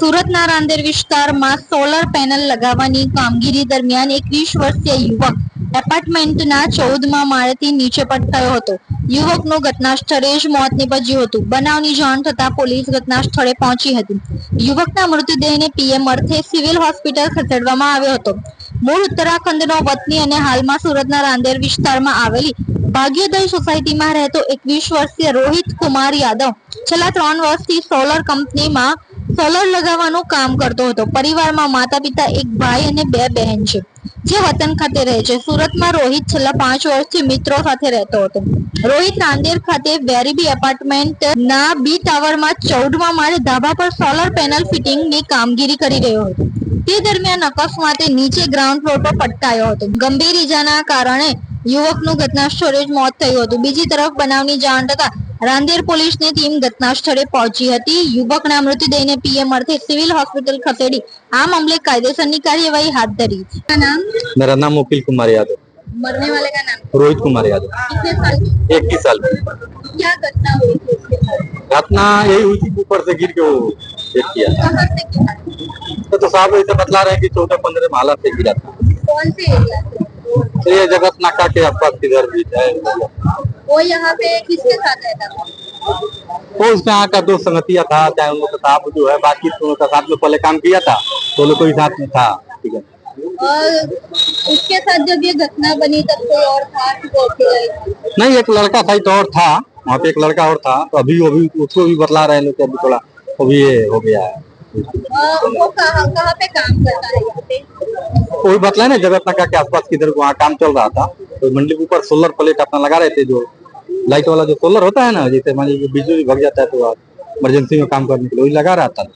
સુરતના રાંદેર વિસ્તારમાં solar panel લગાવવાની કામગીરી દરમિયાન એક 20 વર્ષીય યુવક એપાર્ટમેન્ટના 14મા માળેથી નીચે પટકાયો હતો. યુવકનું ઘટના સ્થળે જ મોત નીપજ્યું હતું. બનાવની જાણ થતાં પોલીસ ઘટના સ્થળે પહોંચી હતી. યુવકના મૃતદેહને પીએમ અર્થે સિવિલ હોસ્પિટલ ખસેડવામાં આવ્યો હતો. મૂળ ઉત્તરાખંડનો વતની અને હાલમાં સુરતના રાંદેર વિસ્તારમાં આવેલી ભાગ્યોદય સોસાયટીમાં રહેતો 21 વર્ષીય રોહિત કુમાર યાદવ છેલ્લા 3 વર્ષથી સોલર કંપનીમાં સોલર લગાવવાનું કામ કરતો હતો. પરિવારમાં માતા પિતા, એક ભાઈ અને 2 બહેન છે, જે વતન ખાતે રહે છે. સુરતમાં રોહિત છેલ્લા 5 વર્ષથી મિત્રો સાથે રહેતો હતો. રોહિત રાંદેર ખાતે વેરીબી એપાર્ટમેન્ટના બી ટાવરમાં 14મા માળે ધાબા પર સોલર પેનલ ફિટિંગની કામગીરી કરી રહ્યો હતો. તે દરમિયાન અકસ્માતે નીચે ગ્રાઉન્ડ ફ્લોર પર પટકાયો હતો. ગંભીર ઈજાના કારણે યુવકનું ઘટના સ્થળે જ મોત થયું હતું. બીજી તરફ બનાવની જાણ થતાં રાંદેર પોલીસની ટીમ ઘટના સ્થળે પહોંચી હતી. યુવકના મૃતદેહને પીએમ અર્થે સિવિલ હોસ્પિટલ ખસેડી આ મામલે કાયદેસરની કાર્યવાही हाथ धरी. नाम? मेरा नाम वकील कुमार यादव. मरने वाले का नाम? रोहित कुमार यादव. कितने साल? 21 साल. क्या घटना हुई थी उसके साथ? घटना यही हुई थी, ऊपर से गिर के वो डेथ किया. कहाँ से गिरा? तो साहब ऐसे बतला रहे हैं कि 14-15 माला से गिरा था. कौन से एरिया से? तो ये जगत नाका के आसपास किधर भी है. वो यहाँ पे किसके साथ रहता था? वो उसमें यहाँ का 2 संगतिया था, चाहे उन लोग का साथ जो है, बाकी दोनों का साथ में पहले काम किया था, तो लोग कोई साथ में था. ठीक है. और उसके साथ जब ये घटना बनी तब कोई और था कि वो अकेला ही था? नहीं, एक लड़का साइड और था, वहाँ पे एक लड़का और था. तो अभी वो भी उसको भी बतला रहे हैं लोग, अभी थोड़ा अभी ये हो गया है. वो कहाँ पे काम करता है यहाँ पे? वही बतला ना, जगत नगर के आसपास किधर वहाँ काम चल रहा था. तो मंडी के ऊपर सोलर प्लेट अपना लगा रहे थे, जो लाइट वाला जो सोलर होता है ना, जैसे मान लीजिए बिजली भग जाता है तो इमरजेंसी में काम करने के लिए वही लगा रहा था.